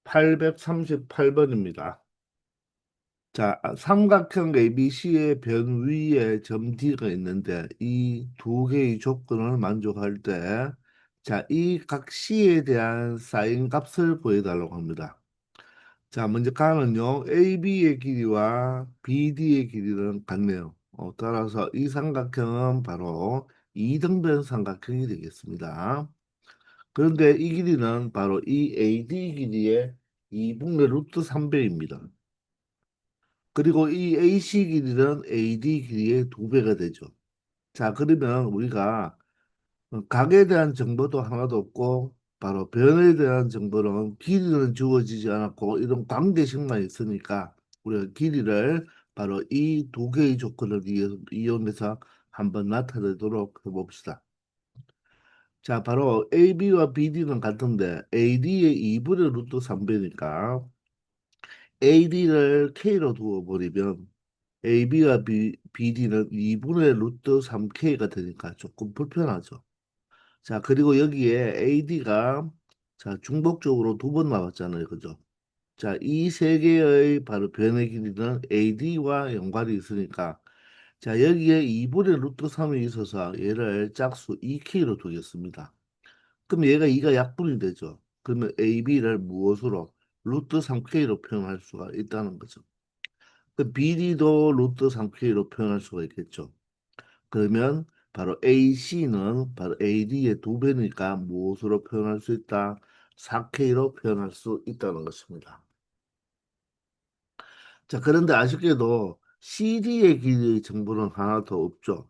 838번입니다. 자, 삼각형 ABC의 변 위에 점 D가 있는데 이 두 개의 조건을 만족할 때, 자, 이 각 C에 대한 사인 값을 구해달라고 합니다. 자, 먼저 가는요, AB의 길이와 BD의 길이는 같네요. 따라서 이 삼각형은 바로 이등변 삼각형이 되겠습니다. 그런데 이 길이는 바로 이 AD 길이의 2분의 루트 3배입니다. 그리고 이 AC 길이는 AD 길이의 2배가 되죠. 자, 그러면 우리가 각에 대한 정보도 하나도 없고 바로 변에 대한 정보는 길이는 주어지지 않았고 이런 관계식만 있으니까 우리가 길이를 바로 이 두 개의 조건을 이용해서 한번 나타내도록 해봅시다. 자, 바로 AB와 BD는 같은데 AD의 2분의 루트 3배니까 AD를 K로 두어버리면 AB와 BD는 2분의 루트 3K가 되니까 조금 불편하죠. 자, 그리고 여기에 AD가 자, 중복적으로 두 번 나왔잖아요. 그죠? 자, 이 세 개의 바로 변의 길이는 AD와 연관이 있으니까 자, 여기에 2분의 루트 3이 있어서 얘를 짝수 2K로 두겠습니다. 그럼 얘가 2가 약분이 되죠. 그러면 AB를 무엇으로? 루트 3K로 표현할 수가 있다는 거죠. 그 BD도 루트 3K로 표현할 수가 있겠죠. 그러면 바로 AC는 바로 AD의 2배니까 무엇으로 표현할 수 있다? 4K로 표현할 수 있다는 것입니다. 자, 그런데 아쉽게도 CD의 길이의 정보는 하나도 없죠.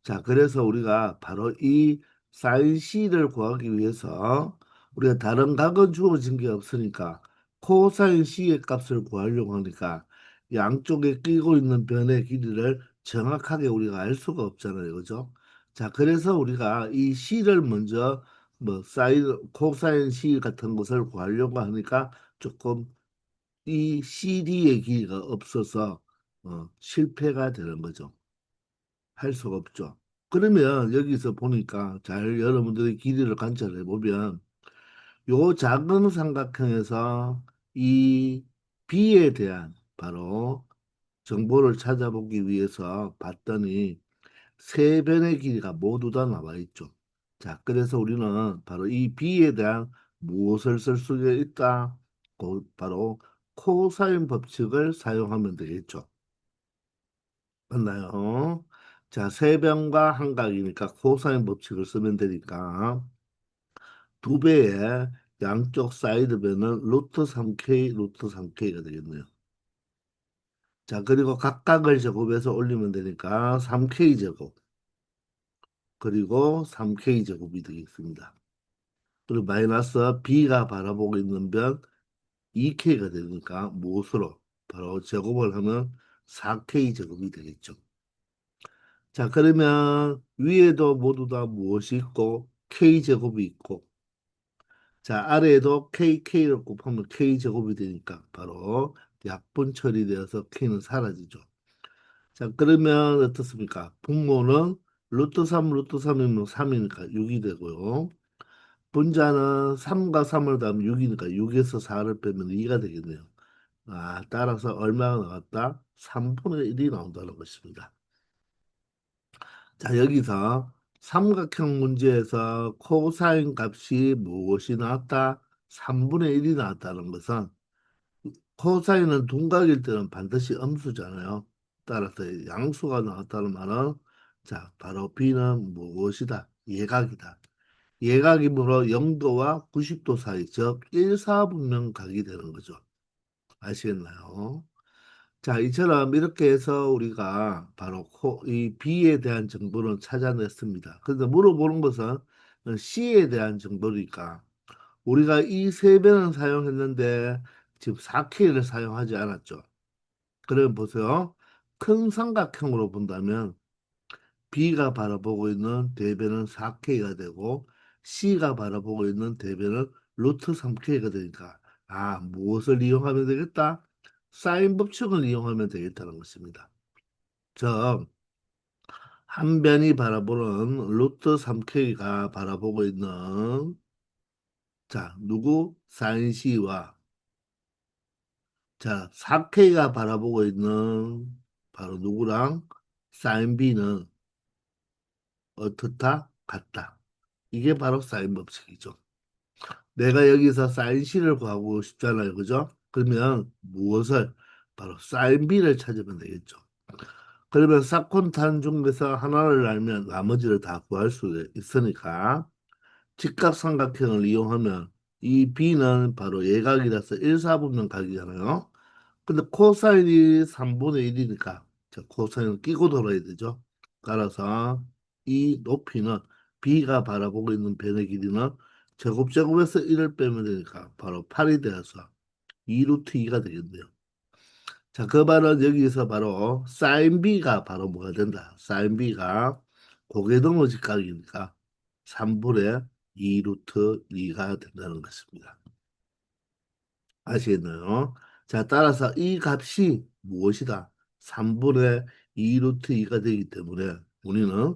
자, 그래서 우리가 바로 이 사인 C를 구하기 위해서 우리가 다른 각은 주어진 게 없으니까 코사인 C의 값을 구하려고 하니까 양쪽에 끼고 있는 변의 길이를 정확하게 우리가 알 수가 없잖아요. 그죠? 자, 그래서 우리가 이 C를 먼저 뭐 코사인 C 같은 것을 구하려고 하니까 조금 이 CD의 길이가 없어서 실패가 되는 거죠. 할 수가 없죠. 그러면 여기서 보니까 잘 여러분들이 길이를 관찰해 보면 요 작은 삼각형에서 이 B에 대한 바로 정보를 찾아보기 위해서 봤더니 세 변의 길이가 모두 다 나와 있죠. 자, 그래서 우리는 바로 이 B에 대한 무엇을 쓸 수 있다? 바로 코사인 법칙을 사용하면 되겠죠. 맞나요? 자, 세변과 한각이니까 코사인 법칙을 쓰면 되니까 두 배의 양쪽 사이드 변은 루트 3K, 루트 3K가 되겠네요. 자, 그리고 각각을 제곱해서 올리면 되니까 3K 제곱, 그리고 3K 제곱이 되겠습니다. 그리고 마이너스 B가 바라보고 있는 변 2K가 되니까 무엇으로? 바로 제곱을 하면 4K 제곱이 되겠죠. 자, 그러면 위에도 모두 다 무엇이 있고 K제곱이 있고 자, 아래에도 KK를 곱하면 K제곱이 되니까 바로 약분 처리되어서 K는 사라지죠. 자, 그러면 어떻습니까? 분모는 루트 3, 루트 3이면 3이니까 6이 되고요. 분자는 3과 3을 더하면 6이니까 6에서 4를 빼면 2가 되겠네요. 아, 따라서 얼마가 나왔다? 3분의 1이 나온다는 것입니다. 자, 여기서 삼각형 문제에서 코사인 값이 무엇이 나왔다? 3분의 1이 나왔다는 것은 코사인은 둔각일 때는 반드시 음수잖아요. 따라서 양수가 나왔다는 말은 자, 바로 B는 무엇이다? 예각이다. 예각이므로 0도와 90도 사이, 즉 1사분면 각이 되는 거죠. 아시겠나요? 자, 이처럼 이렇게 해서 우리가 바로 이 B에 대한 정보를 찾아냈습니다. 그런데 물어보는 것은 C에 대한 정보니까 우리가 이 세 배는 사용했는데 지금 4K를 사용하지 않았죠. 그러면 보세요. 큰 삼각형으로 본다면 B가 바라보고 있는 대변은 4K가 되고 C가 바라보고 있는 대변은 루트 3K가 되니까 아, 무엇을 이용하면 되겠다? 사인 법칙을 이용하면 되겠다는 것입니다. 즉, 한 변이 바라보는 루트 3K가 바라보고 있는 자, 누구? 사인 C와 자, 4K가 바라보고 있는 바로 누구랑 사인 B는 어떻다? 같다. 이게 바로 사인 법칙이죠. 내가 여기서 사인 C를 구하고 싶잖아요. 그죠? 그러면 무엇을? 바로 사인 B를 찾으면 되겠죠. 그러면 사콘탄 중에서 하나를 알면 나머지를 다 구할 수 있으니까 직각삼각형을 이용하면 이 B는 바로 예각이라서 1사분면 각이잖아요. 근데 코사인이 3분의 1이니까 코사인을 끼고 돌아야 되죠. 따라서 이 높이는 B가 바라보고 있는 변의 길이는 제곱제곱에서 1을 빼면 되니까 바로 8이 되어서 2 루트 2가 되겠네요. 자, 그 말은 여기서 바로 사인 B가 바로 뭐가 된다. 사인 B가 고개동무 직각이니까 3분의 2 루트 2가 된다는 것입니다. 아시겠나요? 자, 따라서 이 값이 무엇이다? 3분의 2 루트 2가 되기 때문에 우리는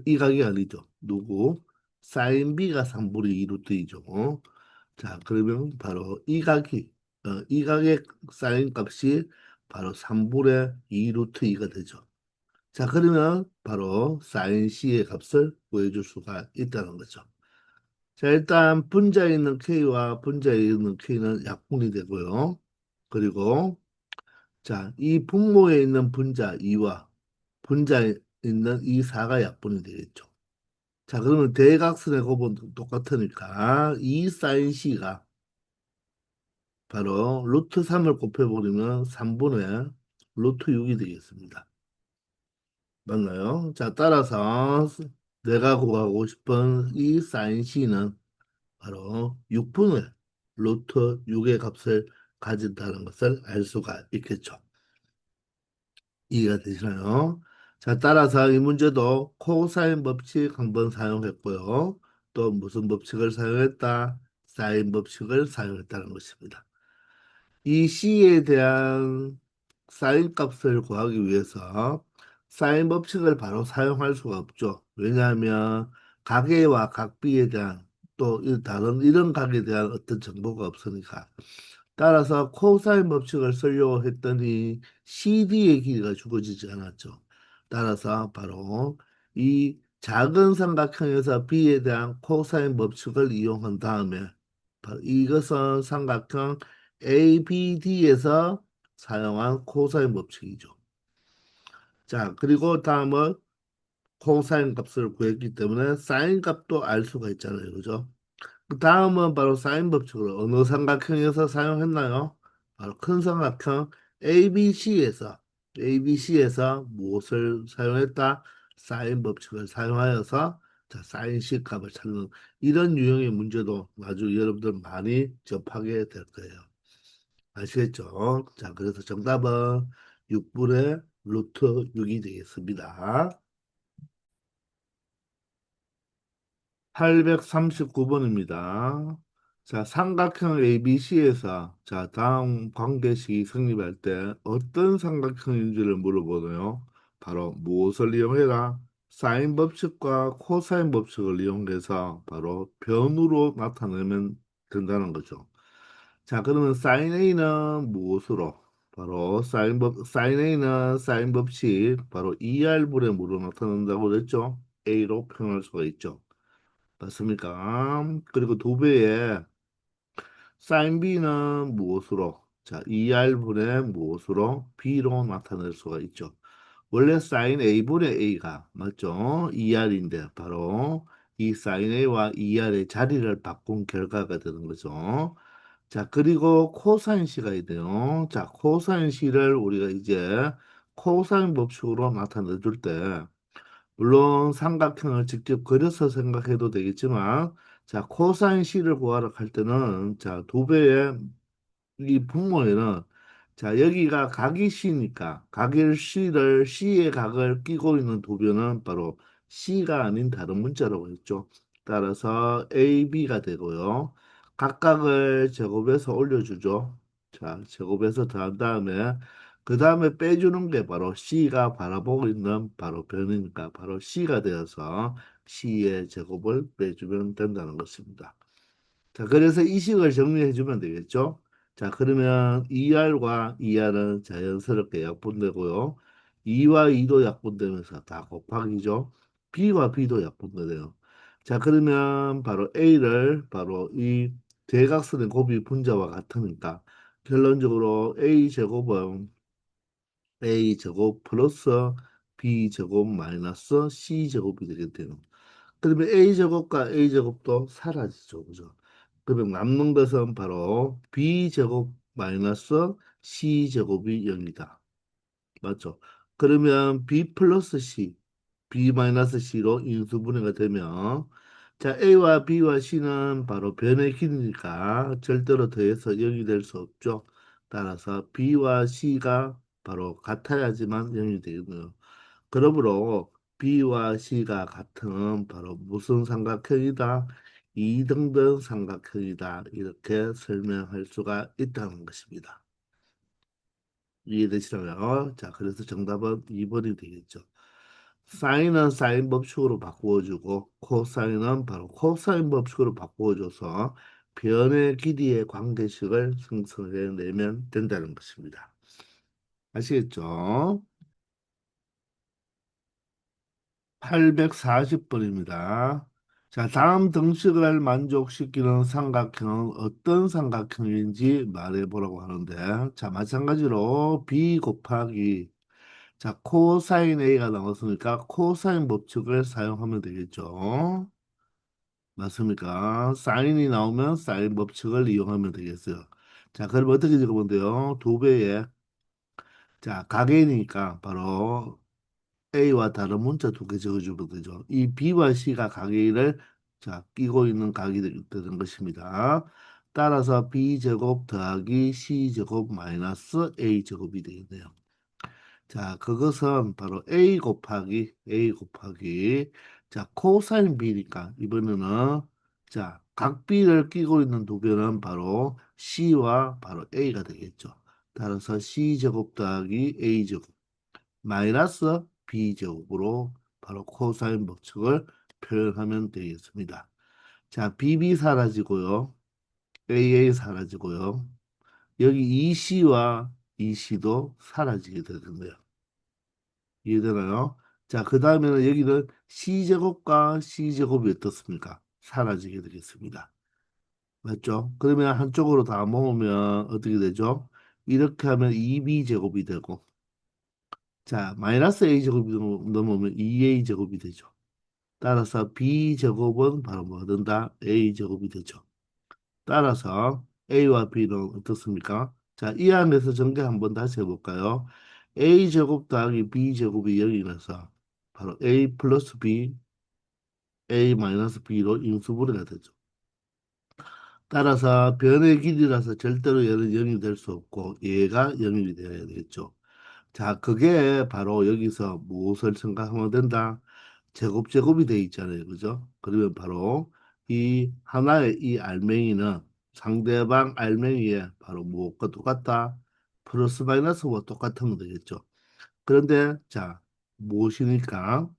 이 각이 아니죠. 누구? 사인 B가 3분의 2 루트 2죠. 자, 그러면 바로 이 각의 사인 값이 바로 3분의 2 루트 2가 되죠. 자, 그러면 바로 사인 C의 값을 구해줄 수가 있다는 거죠. 자, 일단 분자에 있는 K와 분자에 있는 K는 약분이 되고요. 그리고 자, 이 분모에 있는 분자 2와 분자에 있는 이 4가 약분이 되겠죠. 자, 그러면 대각선의 곱은 똑같으니까 이 사인 C가 바로 루트 3을 곱해버리면 3분의 루트 6이 되겠습니다. 맞나요? 자, 따라서 내가 구하고 싶은 이 사인 C는 바로 6분의 루트 6의 값을 가진다는 것을 알 수가 있겠죠. 이해가 되시나요? 자, 따라서 이 문제도 코사인 법칙 한번 사용했고요. 또 무슨 법칙을 사용했다? 사인 법칙을 사용했다는 것입니다. 이 C에 대한 사인 값을 구하기 위해서 사인 법칙을 바로 사용할 수가 없죠. 왜냐하면 각A와 각B에 대한 또 다른 이런 각에 대한 어떤 정보가 없으니까. 따라서 코사인 법칙을 쓰려고 했더니 CD의 길이가 주어지지 않았죠. 따라서 바로 이 작은 삼각형에서 B에 대한 코사인 법칙을 이용한 다음에 바로 이것은 삼각형 ABD에서 사용한 코사인 법칙이죠. 자, 그리고 다음은 코사인 값을 구했기 때문에 사인 값도 알 수가 있잖아요. 그죠? 그 다음은 바로 사인 법칙을 어느 삼각형에서 사용했나요? 바로 큰 삼각형 ABC에서 무엇을 사용했다? 사인 법칙을 사용하여서 자, 사인 C 값을 찾는 이런 유형의 문제도 나중에 여러분들 많이 접하게 될 거예요. 아시겠죠? 자, 그래서 정답은 6분의 루트 6이 되겠습니다. 839번입니다. 자, 삼각형 ABC에서 자, 다음 관계식이 성립할 때 어떤 삼각형인지를 물어보네요. 바로 무엇을 이용해라? 사인 법칙과 코사인 법칙을 이용해서 바로 변으로 나타내면 된다는 거죠. 자, 그러면 사인 A는 무엇으로? 바로 사인 A는 사인 법칙, 바로 2R분의 무로 나타난다고 그랬죠? A로 표현할 수가 있죠. 맞습니까? 그리고 두 배의 사인 B는 무엇으로? 자, 2R분의 무엇으로? B로 나타낼 수가 있죠. 원래 사인 A분의 A가 맞죠? 2R인데 바로 이 사인 A와 2R의 자리를 바꾼 결과가 되는 거죠. 자, 그리고 코사인 C가 있네요. 자, 코사인 C를 우리가 이제 코사인 법칙으로 나타내 줄 때 물론 삼각형을 직접 그려서 생각해도 되겠지만 자 코사인 C를 구하러 갈 때는 자 두 배의 이 분모에는 자 여기가 각이 C니까 각일 C의 각을 끼고 있는 두 배는 바로 C가 아닌 다른 문자라고 했죠. 따라서 AB가 되고요. 각각을 제곱해서 올려주죠. 자 제곱해서 더한 다음에 그 다음에 빼주는 게 바로 C가 바라보고 있는 바로 변이니까 바로 C가 되어서 C의 제곱을 빼주면 된다는 것입니다. 자, 그래서 이 식을 정리해 주면 되겠죠. 자, 그러면 2R과 2R은 자연스럽게 약분되고요. 2와 2도 약분되면서 다 곱하기죠. B와 B도 약분되네요. 자, 그러면 바로 A를 바로 이 대각선의 곱이 분자와 같으니까 결론적으로 A 제곱은 A 제곱 플러스 B 제곱 마이너스 C 제곱이 되겠대요. 그러면 A 제곱과 A 제곱도 사라지죠. 그죠? 그러면 남는 것은 바로 B 제곱 마이너스 C 제곱이 0이다. 맞죠? 그러면 B 플러스 C, B 마이너스 C로 인수분해가 되면 자, A와 B와 C는 바로 변의 길이니까 절대로 더해서 0이 될 수 없죠. 따라서 B와 C가 바로 같아야지만 0이 되겠네요. 그러므로 B와 C가 같은 바로 무슨 삼각형이다? 이등변 삼각형이다. 이렇게 설명할 수가 있다는 것입니다. 이해되시나요? 자, 그래서 정답은 2번이 되겠죠. 사인은 사인 법칙으로 바꾸어주고 코사인은 바로 코사인 법칙으로 바꾸어줘서 변의 길이의 관계식을 생성해내면 된다는 것입니다. 아시겠죠? 840번입니다. 자, 다음 등식을 만족시키는 삼각형은 어떤 삼각형인지 말해보라고 하는데, 자, 마찬가지로 b 곱하기, 자, 코사인 a가 나왔으니까 코사인 법칙을 사용하면 되겠죠. 맞습니까? 사인이 나오면 사인 법칙을 이용하면 되겠어요. 자, 그럼 어떻게 적으면 돼요? 두 배의, 자, 각이니까 바로 A와 다른 문자 두 개 적어주면 되죠. 이 B와 C가 각의를 자 끼고 있는 각이 되는 것입니다. 따라서 B제곱 더하기 C제곱 마이너스 A제곱이 되겠네요. 자, 그것은 바로 A 곱하기 자 코사인 B니까 이번에는 자 각 B를 끼고 있는 두 변은 바로 C와 바로 A가 되겠죠. 따라서 C제곱 더하기 A제곱 마이너스 b제곱으로 바로 코사인 법칙을 표현하면 되겠습니다. 자, bb 사라지고요. aa 사라지고요. 여기 EC와 EC도 사라지게 되겠네요. 이해되나요? 자, 그 다음에는 여기는 C제곱과 C제곱이 어떻습니까? 사라지게 되겠습니다. 맞죠? 그러면 한쪽으로 다 모으면 어떻게 되죠? 이렇게 하면 2b제곱이 되고 자, 마이너스 a제곱이 넘으면 2a제곱이 되죠. 따라서 b제곱은 바로 뭐 된다? a제곱이 되죠. 따라서 a와 b는 어떻습니까? 자, 이 안에서 전개 한번 다시 해볼까요? a제곱 더하기 b제곱이 0이라서 바로 a 플러스 b, a 마이너스 b로 인수분해가 되죠. 따라서 변의 길이라서 절대로 얘는 0이 될 수 없고 얘가 0이 되어야 되겠죠. 자, 그게 바로 여기서 무엇을 생각하면 된다? 제곱제곱이 돼 있잖아요. 그죠? 그러면 바로 이 하나의 이 알맹이는 상대방 알맹이에 바로 무엇과 똑같다? 플러스 마이너스와 똑같으면 되겠죠. 그런데 자, 무엇이니까?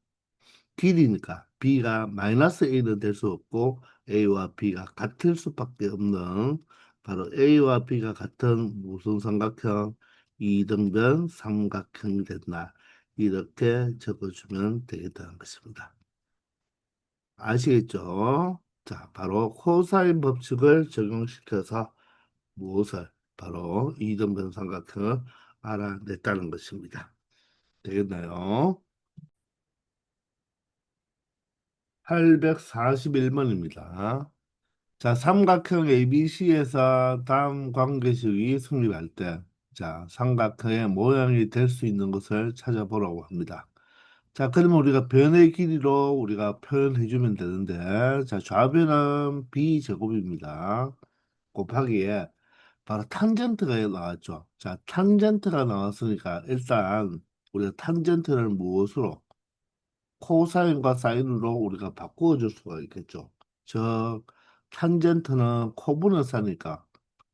길이니까 b가 마이너스 a는 될 수 없고 a와 b가 같을 수밖에 없는 바로 a와 b가 같은 무슨 삼각형? 이등변 삼각형이 된다. 이렇게 적어주면 되겠다는 것입니다. 아시겠죠? 자, 바로 코사인 법칙을 적용시켜서 무엇을 바로 이등변 삼각형을 알아냈다는 것입니다. 되겠나요? 841번입니다. 자, 삼각형 ABC에서 다음 관계식이 성립할 때, 자, 삼각형의 모양이 될 수 있는 것을 찾아보라고 합니다. 자, 그러면 우리가 변의 길이로 우리가 표현해주면 되는데, 자, 좌변은 B제곱입니다. 곱하기에 바로 탄젠트가 나왔죠. 자, 탄젠트가 나왔으니까 일단 우리가 탄젠트를 무엇으로 코사인과 사인으로 우리가 바꾸어 줄 수가 있겠죠. 즉, 탄젠트는 코분을 사니까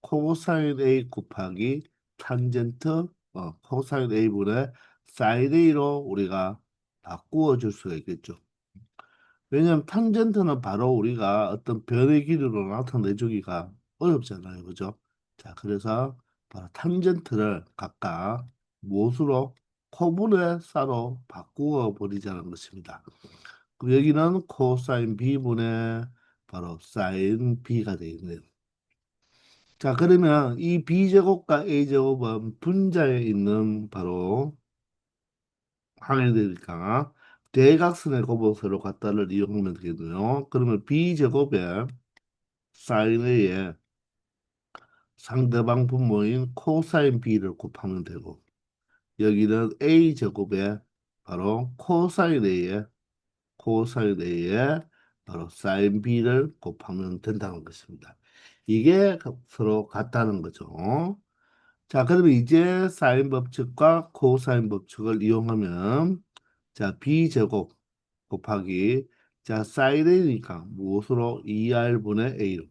코사인 A 곱하기 탄젠트 코사인 A분의 사인 A로 우리가 바꾸어 줄 수가 있겠죠. 왜냐하면 탄젠트는 바로 우리가 어떤 변의 길이로 나타내주기가 어렵잖아요. 그죠? 자, 그래서 바로 탄젠트를 각각 무엇으로 코분의 사로 바꾸어 버리자는 것입니다. 그럼 여기는 코사인 B분의 바로 사인 B가 되겠네요. 자, 그러면 이 B제곱과 A제곱은 분자에 있는 바로 항해되니까 대각선의 곱원서로 갖다를 이용하면 되겠네요. 그러면 B제곱에 사인 A에 상대방 분모인 코사인 B를 곱하면 되고 여기는 A제곱에 바로 코사인 A에 바로 사인 B를 곱하면 된다는 것입니다. 이게 서로 같다는 거죠. 자, 그러면 이제 사인 법칙과 코사인 법칙을 이용하면 자, B제곱 곱하기 자, 사인 A니까 무엇으로 2R분의 A로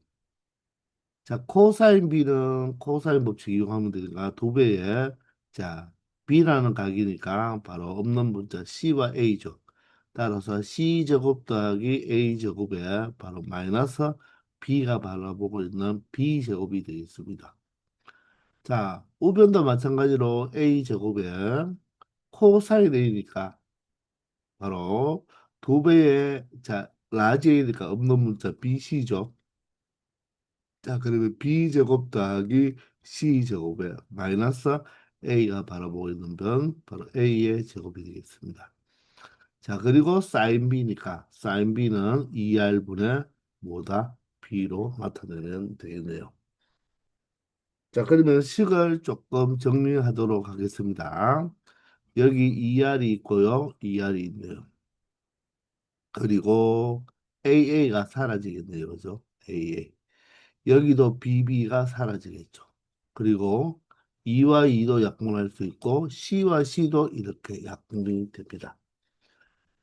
자, 코사인 B는 코사인 법칙 이용하면 되니까 두 배에 자, B라는 각이니까 바로 없는 문자 C와 A죠. 따라서 C제곱 더하기 A제곱에 바로 마이너스 B가 바라보고 있는 B제곱이 되겠습니다. 자, 우변도 마찬가지로 A제곱에 코사인 A니까 바로 두 배의 자, 라지 A니까 없는 문자 BC죠. 자, 그러면 B제곱 더하기 C제곱에 마이너스 A가 바라보고 있는 변 바로 A의 제곱이 되겠습니다. 자, 그리고 사인 B니까 사인 B는 2R분의 뭐다? B로 나타내면 되겠네요. 자, 그러면 식을 조금 정리하도록 하겠습니다. 여기 2R이 있고요. 2R이 있네요. 그리고 AA가 사라지겠네요. 그죠? AA. 여기도 BB가 사라지겠죠. 그리고 2와 2도 약분할 수 있고 C와 C도 이렇게 약분이 됩니다.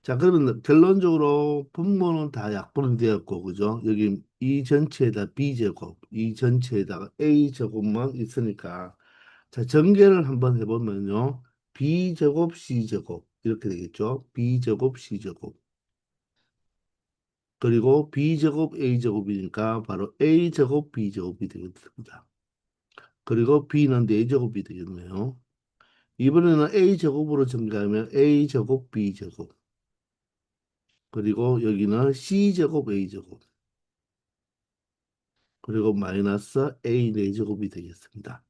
자, 그러면 결론적으로 분모는 다 약분이 되었고, 그죠? 여기 이 전체에다 B제곱, 이 전체에다가 A제곱만 있으니까 자, 전개를 한번 해보면요. B제곱, C제곱 이렇게 되겠죠. B제곱, C제곱. 그리고 B제곱, A제곱이니까 바로 A제곱, B제곱이 되겠습니다. 그리고 B는 4제곱이 되겠네요. 이번에는 A제곱으로 전개하면 A제곱, B제곱. 그리고 여기는 C제곱, A제곱. 그리고 마이너스 A 4제곱이 되겠습니다.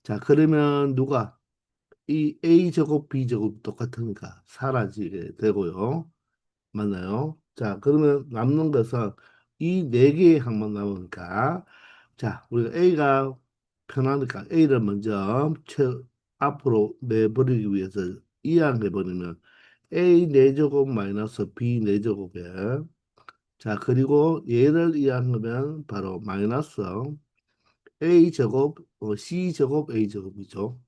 자, 그러면 누가 이 A제곱, B제곱 똑같으니까 사라지게 되고요. 맞나요? 자, 그러면 남는 것은 이 네 개의 항만 남으니까 자, 우리가 A가 편하니까 A를 먼저 앞으로 내버리기 위해서 이항해버리면 A 4제곱 마이너스 B 4제곱에 자, 그리고 얘를 이항하면 바로 마이너스 A제곱 C제곱 A제곱이죠.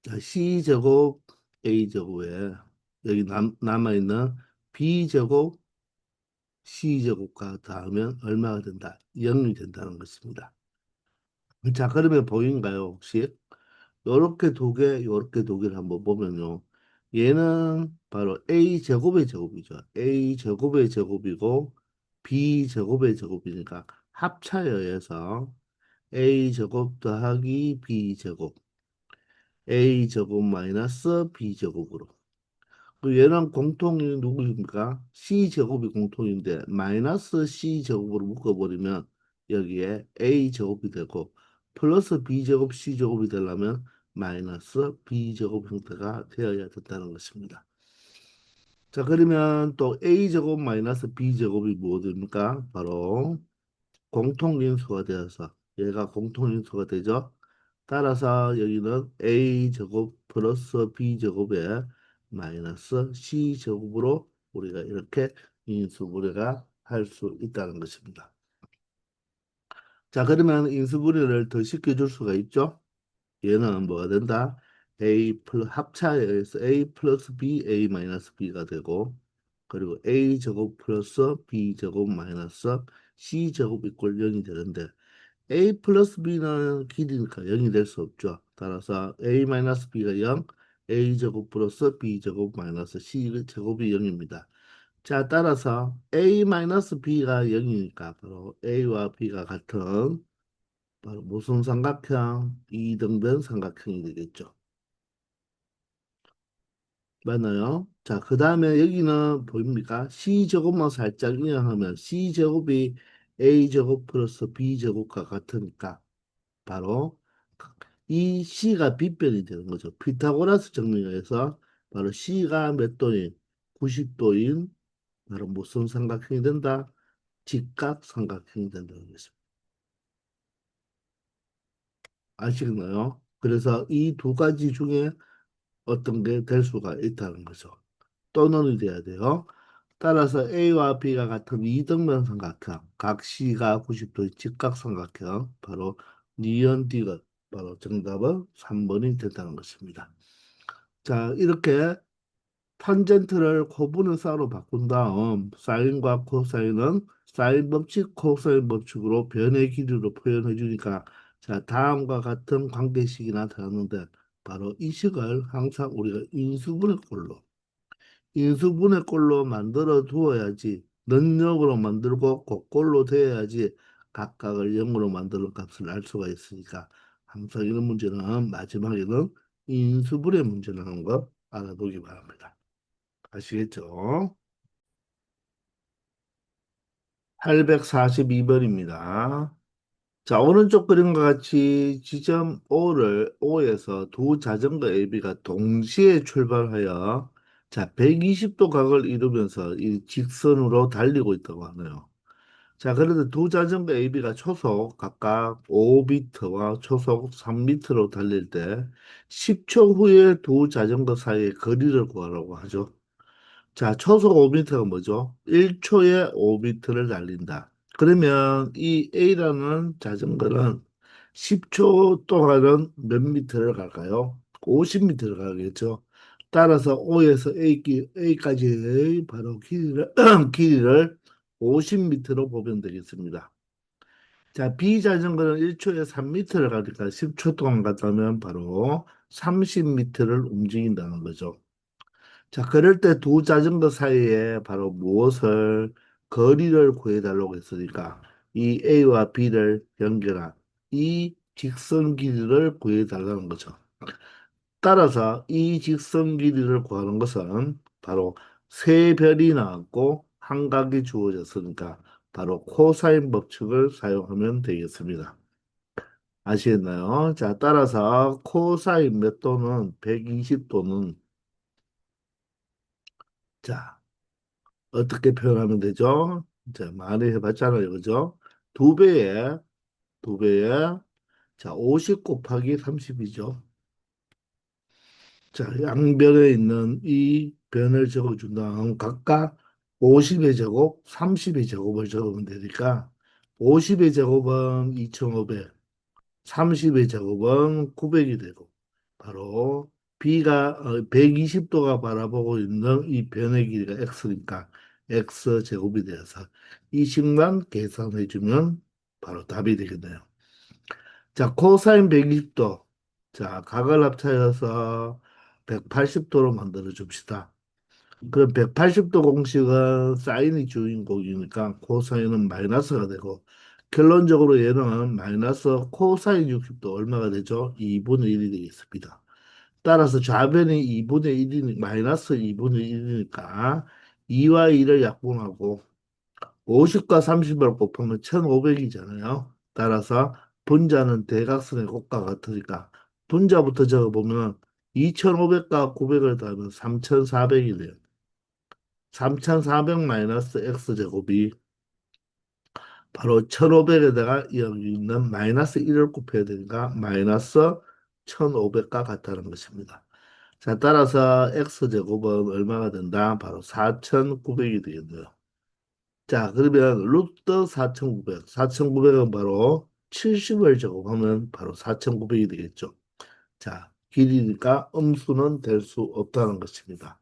자, C제곱 A제곱에 여기 남아있는 B제곱 C제곱과 더하면 얼마가 된다? 0이 된다는 것입니다. 자, 그러면 보인가요, 혹시? 요렇게 두 개, 요렇게 두 개를 한번 보면요. 얘는 바로 A제곱의 제곱이죠. A제곱의 제곱이고 B제곱의 제곱이니까 합차에 의해서 A제곱 더하기 B제곱 A제곱 마이너스 B제곱으로 그 얘랑 공통이 누구입니까? C제곱이 공통인데 마이너스 C제곱으로 묶어버리면 여기에 A제곱이 되고 플러스 B제곱 C제곱이 되려면 마이너스 B제곱 형태가 되어야 된다는 것입니다. 자, 그러면 또 A제곱 마이너스 B제곱이 무엇입니까? 바로 공통인수가 되어서 얘가 공통인수가 되죠. 따라서 여기는 A제곱 플러스 B제곱에 마이너스 C제곱으로 우리가 이렇게 인수분해가 할 수 있다는 것입니다. 자, 그러면 인수분해를 더 쉽게 수가 있죠. 얘는 뭐가 된다? 합차에 의해서 A 플러스 B, A 마이너스 B가 되고 그리고 A 제곱 플러스 B 제곱 마이너스 C 제곱 이꼴 0이 되는데 A 플러스 B는 길이니까 0이 될 수 없죠. 따라서 A 마이너스 B가 0, A 제곱 플러스 B 제곱 마이너스 C 제곱이 0입니다. 자, 따라서 A 마이너스 B가 0이니까 바로 A와 B가 같은 바로 무슨 삼각형? 이등변 삼각형이 되겠죠. 맞나요? 자, 그 다음에 여기는 보입니까? C제곱만 살짝 이용하면 C제곱이 A제곱 플러스 B제곱과 같으니까 바로 이 C가 빗변이 되는 거죠. 피타고라스 정리에 의해서 바로 C가 몇 도인? 90도인 바로 무슨 삼각형이 된다? 직각 삼각형이 된다는 것입니다. 아시겠나요? 그래서 이 두 가지 중에 어떤 게 될 수가 있다는 거죠. 또는이 돼야 돼요. 따라서 A와 B가 같은 이등변 삼각형, 각 C가 90도 직각 삼각형, 바로 니은 디귿, 바로 정답은 3번이 된다는 것입니다. 자, 이렇게 탄젠트를 코분의 로 바꾼 다음 사인과 코사인은 사인 법칙, 코사인 법칙으로 변의 길이로 표현해 주니까 자, 다음과 같은 관계식이 나타났는데 바로 이 식을 항상 우리가 인수분해 꼴로 인수분해 꼴로 만들어 두어야지 능력으로 만들고 곡꼴로 되어야지 각각을 0으로 만드는 값을 알 수가 있으니까 항상 이런 문제는 마지막에는 인수분해 문제라는 거 알아두기 바랍니다. 아시겠죠? 842번입니다. 자, 오른쪽 그림과 같이 지점 O에서 두 자전거 AB가 동시에 출발하여 자, 120도 각을 이루면서 이 직선으로 달리고 있다고 하네요. 자, 그런데 두 자전거 AB가 초속 각각 5m와 초속 3m로 달릴 때 10초 후에 두 자전거 사이의 거리를 구하라고 하죠. 자, 초속 5m가 뭐죠? 1초에 5m를 달린다. 그러면 이 A라는 자전거는 10초 동안은 몇 미터를 갈까요? 50m를 가겠죠. 따라서 O에서 A까지의 바로 길이를 50m로 보면 되겠습니다. 자, B 자전거는 1초에 3m를 가니까 10초 동안 갔다면 바로 30m를 움직인다는 거죠. 자, 그럴 때 두 자전거 사이에 바로 무엇을 거리를 구해달라고 했으니까 이 A와 B를 연결한 이 직선 길이를 구해달라는 거죠. 따라서 이 직선 길이를 구하는 것은 바로 세 별이 나왔고 한 각이 주어졌으니까 바로 코사인 법칙을 사용하면 되겠습니다. 아시겠나요? 자, 따라서 코사인 몇 도는 120도는 자, 어떻게 표현하면 되죠? 자, 많이 해봤잖아요. 그죠? 두 배에, 두 배에, 자, 50 곱하기 30이죠. 자, 양변에 있는 이 변을 적어준 다음 각각 50의 제곱, 30의 제곱을 적으면 되니까 50의 제곱은 2500, 30의 제곱은 900이 되고 바로 B가 120도가 바라보고 있는 이 변의 길이가 x니까 x 제곱이 되어서 이 식만 계산해 주면 바로 답이 되겠네요. 자, 코사인 120도. 자, 각을 합쳐서 180도로 만들어 줍시다. 그럼 180도 공식은 사인이 주인공이니까 코사인은 마이너스가 되고 결론적으로 얘는 마이너스 코사인 60도 얼마가 되죠? 2분의 1이 되겠습니다. 따라서 좌변이 2분의 1이니 마이너스 2분의 1이니까 2와 2를 약분하고 50과 30을 곱하면 1500이잖아요. 따라서 분자는 대각선의 곱과 같으니까 분자부터 적어보면 2500과 900을 더하면 3400이 돼요. 3400 마이너스 x제곱이 바로 1500에다가 여기 있는 마이너스 1을 곱해야 되니까 마이너스 1500과 같다는 것입니다. 자, 따라서 x제곱은 얼마가 된다? 바로 4900이 되겠네요. 자, 그러면 루트 4900, 4900은 바로 70을 제곱하면 바로 4900이 되겠죠. 자, 길이니까 음수는 될 수 없다는 것입니다.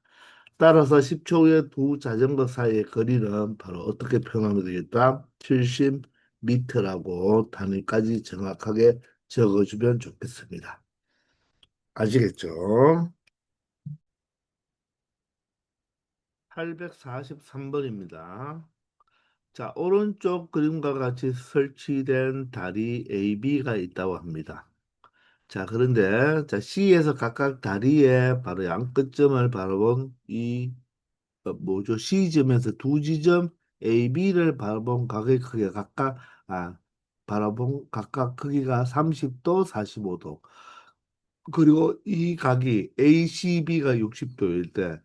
따라서 10초 후에 두 자전거 사이의 거리는 바로 어떻게 표현하면 되겠다? 70m라고 단위까지 정확하게 적어주면 좋겠습니다. 아시겠죠? 843번입니다. 자, 오른쪽 그림과 같이 설치된 다리 AB가 있다고 합니다. 자, 그런데 자, C에서 각각 다리의 바로 양 끝점을 바라본 이 뭐죠? C점에서 두 지점 AB를 바라본 각의 크기가 바라본 각각 크기가 30도, 45도. 그리고 이 각이 ACB가 60도일 때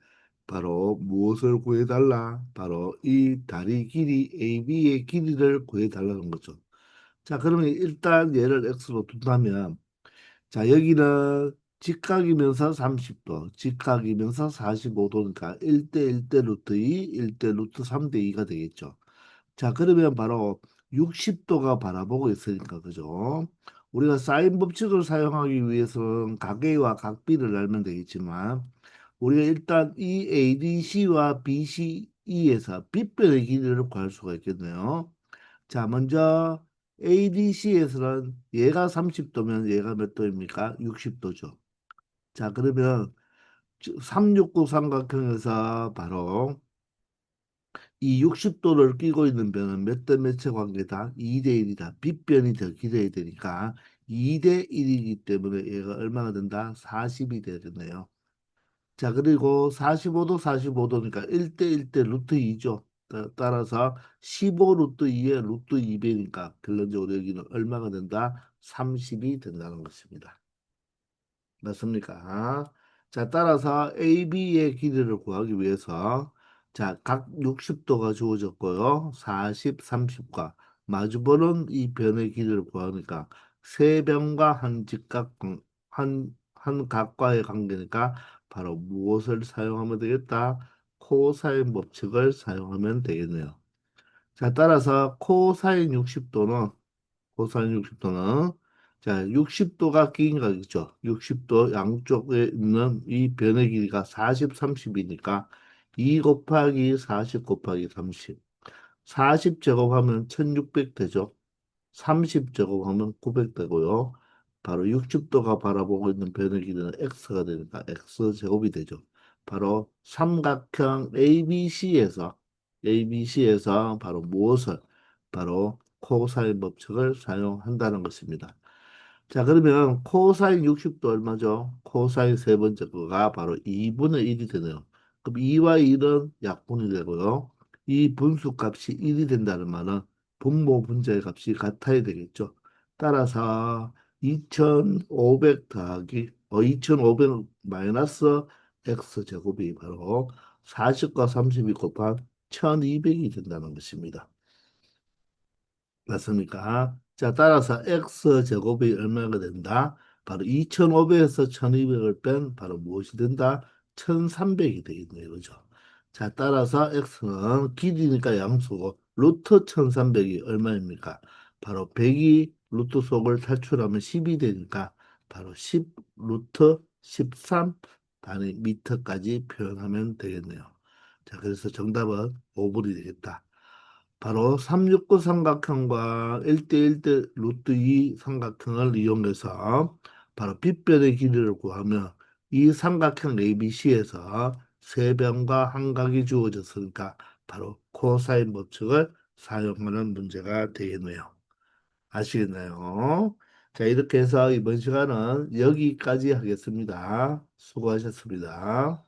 바로 무엇을 구해달라? 바로 이 다리 길이 AB의 길이를 구해달라는 거죠. 자, 그러면 일단 얘를 X로 둔다면 자, 여기는 직각이면서 30도, 직각이면서 45도니까 1대 1대 루트 2, 1대 루트 3대 2가 되겠죠. 자, 그러면 바로 60도가 바라보고 있으니까, 그죠? 우리가 사인 법칙을 사용하기 위해서는 각A와 각B를 알면 되겠지만, 우리가 일단 이 ADC와 BCE에서 빗변의 길이를 구할 수가 있겠네요. 자, 먼저 ADC에서는 얘가 30도면 얘가 몇 도입니까? 60도죠. 자, 그러면 369 삼각형에서 바로 이 60도를 끼고 있는 변은 몇 대 몇의 관계다? 2대 1이다. 빗변이 더 길어야 되니까 2대 1이기 때문에 얘가 얼마가 된다? 40이 되겠네요. 자, 그리고 45도 45도니까 1대 1대 루트 2죠. 따라서 15 루트 2에 루트 2배니까 결론적으로 여기는 얼마가 된다? 30이 된다는 것입니다. 맞습니까? 자, 따라서 AB의 길이를 구하기 위해서 자, 각 60도가 주어졌고요. 40, 30과 마주보는 이 변의 길이를 구하니까 세 변과 한 직각 한 각과의 관계니까 바로 무엇을 사용하면 되겠다? 코사인 법칙을 사용하면 되겠네요. 자, 따라서 코사인 60도는 자, 60도가 긴 각이죠. 60도 양쪽에 있는 이 변의 길이가 40, 30이니까 2 곱하기 40 곱하기 30. 40 제곱하면 1600 되죠. 30 제곱하면 900 되고요. 바로 60도가 바라보고 있는 변의 길이는 x가 되니까 x 제곱이 되죠. 바로 삼각형 ABC에서 바로 무엇을 바로 코사인 법칙을 사용한다는 것입니다. 자, 그러면 코사인 60도 얼마죠? 코사인 세 번째 거가 바로 2분의 1이 되네요. 그럼 2와 1은 약분이 되고요. 이 분수값이 1이 된다는 말은 분모 분자의 값이 같아야 되겠죠. 따라서 2500 더하기 2500 마이너스 x 제곱이 바로 40과 30이 곱한 1200이 된다는 것입니다. 맞습니까? 자, 따라서 x 제곱이 얼마가 된다? 바로 2500에서 1200을 뺀 바로 무엇이 된다? 1300이 되겠네요. 그죠? 자, 따라서 x는 길이니까 양수고 루트 1300이 얼마입니까? 바로 100이 루트 속을 탈출하면 10이 되니까 바로 10 루트 13 단위 미터까지 표현하면 되겠네요. 자, 그래서 정답은 5번이 되겠다. 바로 369 삼각형과 1대1대 루트 2 삼각형을 이용해서 바로 빗변의 길이를 구하면 이 삼각형 ABC에서 세 변과 한 각이 주어졌으니까 바로 코사인 법칙을 사용하는 문제가 되겠네요. 아시겠나요? 자, 이렇게 해서 이번 시간은 여기까지 하겠습니다. 수고하셨습니다.